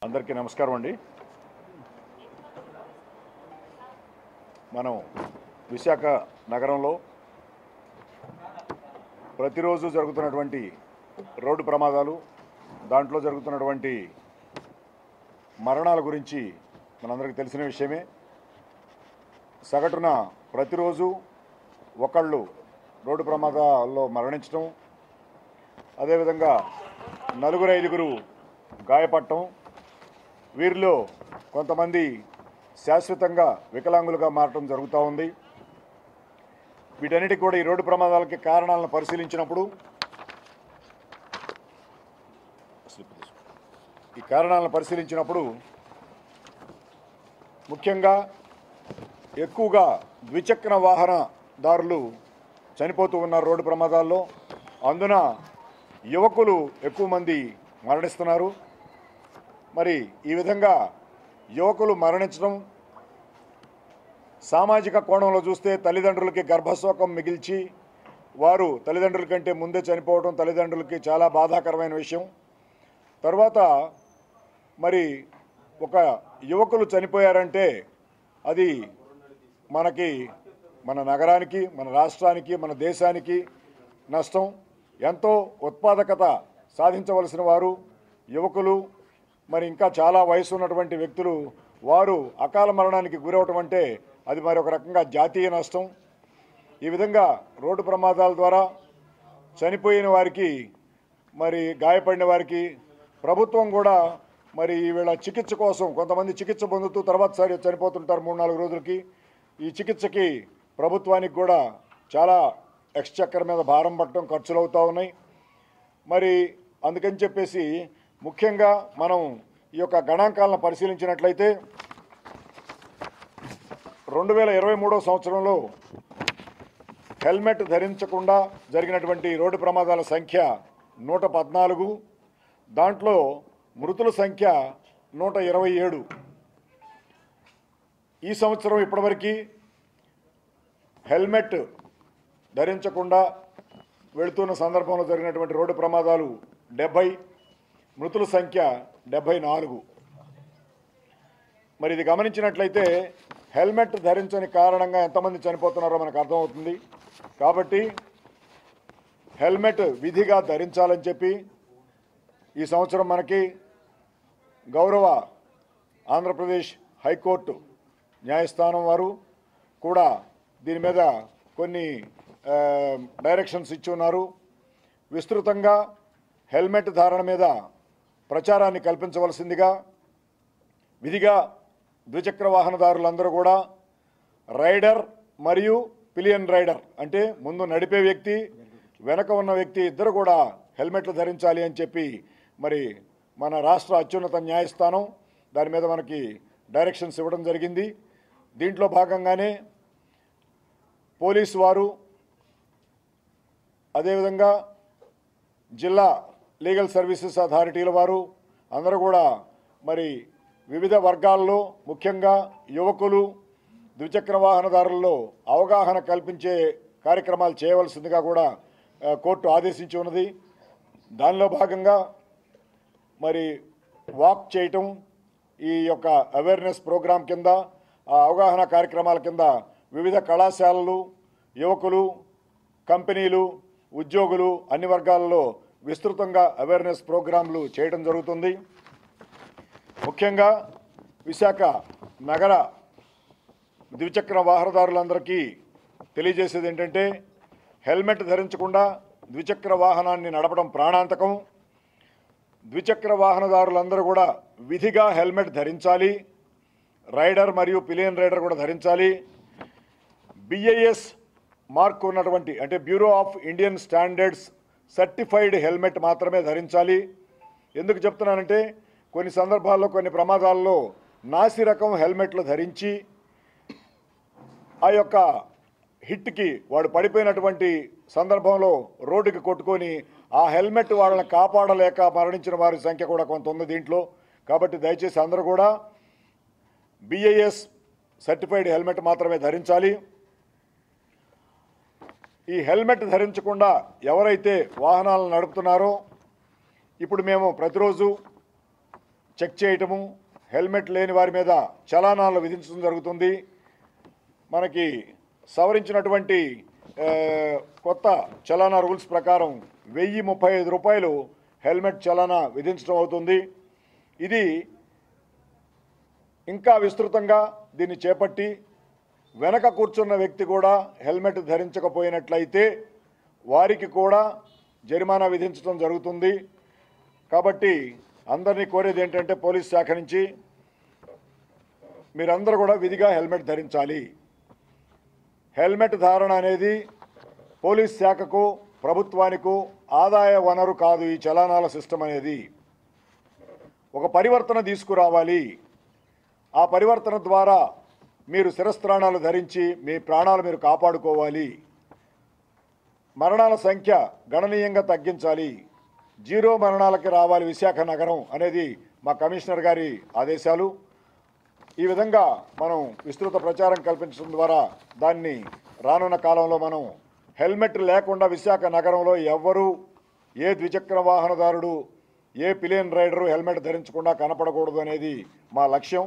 అందరికీ నమస్కారం అండి. మనం విశాఖ నగరంలో ప్రతిరోజు జరుగుతున్నటువంటి రోడ్డు ప్రమాదాలు, దాంట్లో జరుగుతున్నటువంటి మరణాల గురించి మనందరికీ తెలిసిన విషయమే. సగటున ప్రతిరోజు ఒకళ్ళు రోడ్డు ప్రమాదాల్లో మరణించడం, అదేవిధంగా 4-5 గాయపడటం, వీరిలో కొంతమంది శాశ్వతంగా వికలాంగులుగా మారటం జరుగుతూ ఉంది. వీటన్నిటికీ కూడా ఈ రోడ్డు ప్రమాదాలకి కారణాలను పరిశీలించినప్పుడు ముఖ్యంగా ఎక్కువగా ద్విచక్ర వాహనదారులు చనిపోతూ ఉన్నారు రోడ్డు ప్రమాదాల్లో. అందున యువకులు ఎక్కువ మంది మరణిస్తున్నారు. మరి ఈ విధంగా యువకులు మరణించడం, సామాజిక కోణంలో చూస్తే తల్లిదండ్రులకి గర్భశోకం మిగిల్చి వారు తల్లిదండ్రుల కంటే ముందే చనిపోవడం తల్లిదండ్రులకి చాలా బాధాకరమైన విషయం. తర్వాత మరి ఒక యువకులు చనిపోయారంటే అది మన నగరానికి, మన రాష్ట్రానికి, మన దేశానికి నష్టం. ఎంతో ఉత్పాదకత సాధించవలసిన వారు యువకులు, మరి ఇంకా చాలా వయసు ఉన్నటువంటి వ్యక్తులు వారు అకాల మరణానికి గురవటం అంటే అది మరి ఒక రకంగా జాతీయ నష్టం. ఈ విధంగా రోడ్డు ప్రమాదాల ద్వారా చనిపోయిన వారికి, మరి గాయపడిన వారికి ప్రభుత్వం కూడా మరి వీళ్ళ చికిత్స కోసం కొంతమంది చికిత్స పొందుతూ తర్వాత చనిపోతుంటారు 3-4 రోజులకి. ఈ చికిత్సకి ప్రభుత్వానికి కూడా చాలా ఎక్స్‌చక్కర్ మీద భారం పడటం, ఖర్చులు అవుతూ ఉన్నాయి. మరి అందుకని చెప్పేసి ముఖ్యంగా మనం ఈ యొక్క గణాంకాలను పరిశీలించినట్లయితే 2023 సంవత్సరంలో హెల్మెట్ ధరించకుండా జరిగినటువంటి రోడ్డు ప్రమాదాల సంఖ్య 114, దాంట్లో మృతుల సంఖ్య 127. ఈ సంవత్సరం ఇప్పటివరకు హెల్మెట్ ధరించకుండా వెళుతున్న సందర్భంలో జరిగినటువంటి రోడ్డు ప్రమాదాలు 70, మృతుల సంఖ్య 74. మరి ఇది గమనించినట్లయితే హెల్మెట్ ధరించని కారణంగా ఎంతమంది చనిపోతున్నారో మనకు అర్థమవుతుంది. కాబట్టి హెల్మెట్ విధిగా ధరించాలని చెప్పి ఈ సంవత్సరం మనకి గౌరవ ఆంధ్రప్రదేశ్ హైకోర్టు న్యాయస్థానం వారు కూడా దీని మీద కొన్ని డైరెక్షన్స్ ఇచ్చి ఉన్నారు. విస్తృతంగా హెల్మెట్ ధారణ మీద ప్రచారాన్ని కల్పించవలసిందిగా, విధిగా ద్విచక్ర వాహనదారులందరూ కూడా రైడర్ మరియు పిలియన్ రైడర్ అంటే ముందు నడిపే వ్యక్తి, వెనక ఉన్న వ్యక్తి ఇద్దరు కూడా హెల్మెట్లు ధరించాలి అని చెప్పి మరి మన రాష్ట్ర అత్యున్నత న్యాయస్థానం దాని మీద మనకి డైరెక్షన్స్ ఇవ్వడం జరిగింది. దీంట్లో భాగంగానే పోలీసు వారు, అదేవిధంగా జిల్లా లీగల్ సర్వీసెస్ అథారిటీల వారు అందరూ కూడా మరి వివిధ వర్గాల్లో ముఖ్యంగా యువకులు, ద్విచక్ర వాహనదారుల్లో అవగాహన కల్పించే కార్యక్రమాలు చేయవలసిందిగా కూడా కోర్టు ఆదేశించి ఉన్నది. దానిలో భాగంగా మరి వాక్ చేయటం, ఈ యొక్క అవేర్నెస్ ప్రోగ్రాం కింద, ఆ అవగాహన కార్యక్రమాల కింద వివిధ కళాశాలలు, యువకులు, కంపెనీలు, ఉద్యోగులు అన్ని వర్గాలలో విస్తృతంగా అవేర్నెస్ ప్రోగ్రాంలు చేయడం జరుగుతుంది. ముఖ్యంగా విశాఖ నగర ద్విచక్ర వాహనదారులందరికీ తెలియజేసేది ఏంటంటే హెల్మెట్ ధరించకుండా ద్విచక్ర వాహనాన్ని నడపడం ప్రాణాంతకం. ద్విచక్ర వాహనదారులందరూ కూడా విధిగా హెల్మెట్ ధరించాలి. రైడర్ మరియు పిలియన్ రైడర్ కూడా ధరించాలి. BIS మార్క్ ఉన్నటువంటి అంటే bureau of Indian standards certified helmet మాత్రమే ధరించాలి. ఎందుకు చెప్తున్నానంటే కొన్ని సందర్భాల్లో కొన్ని ప్రమాదాల్లో నాసి రకం హెల్మెట్లు ధరించి ఆ యొక్క హిట్కి వాడు పడిపోయినటువంటి సందర్భంలో రోడ్డుకి కొట్టుకొని ఆ హెల్మెట్ వాళ్ళని కాపాడలేక మరణించిన వారి సంఖ్య కూడా కొంత ఉంది దీంట్లో. కాబట్టి దయచేసి అందరూ కూడా BIS సర్టిఫైడ్ హెల్మెట్ మాత్రమే ధరించాలి. ఈ హెల్మెట్ ధరించకుండా ఎవరైతే వాహనాలను నడుపుతున్నారో ఇప్పుడు మేము ప్రతిరోజు చెక్ చేయటము, హెల్మెట్ లేని వారి మీద చలానాలు విధించడం జరుగుతుంది. మనకి సవరించినటువంటి కొత్త చలానా రూల్స్ ప్రకారం 1035 రూపాయలు హెల్మెట్ చలానా విధించడం అవుతుంది. ఇది ఇంకా విస్తృతంగా దీన్ని చేపట్టి వెనక కూర్చున్న వ్యక్తి కూడా హెల్మెట్ ధరించకపోయినట్లయితే వారికి కూడా జరిమానా విధించడం జరుగుతుంది. కాబట్టి అందరినీ కోరేది ఏంటంటే పోలీస్ శాఖ నుంచి మీరందరూ కూడా విధిగా హెల్మెట్ ధరించాలి. హెల్మెట్ ధారణ అనేది పోలీస్ శాఖకు, ప్రభుత్వానికి ఆదాయ వనరు కాదు. ఈ చలానాల సిస్టమ్ అనేది ఒక పరివర్తన తీసుకురావాలి. ఆ పరివర్తన ద్వారా మీరు శిరస్త్రాణాలు ధరించి మీ ప్రాణాలు మీరు కాపాడుకోవాలి. మరణాల సంఖ్య గణనీయంగా తగ్గించాలి. 0 మరణాలకి రావాలి విశాఖ నగరం అనేది మా కమిషనర్ గారి ఆదేశాలు. ఈ విధంగా మనం విస్తృత ప్రచారం కల్పించడం ద్వారా దాన్ని రానున్న కాలంలో మనం హెల్మెట్ లేకుండా విశాఖ నగరంలో ఎవ్వరూ, ఏ ద్విచక్ర వాహనదారుడు, ఏ పిలియన్ రైడరు హెల్మెట్ ధరించకుండా కనపడకూడదు అనేది మా లక్ష్యం.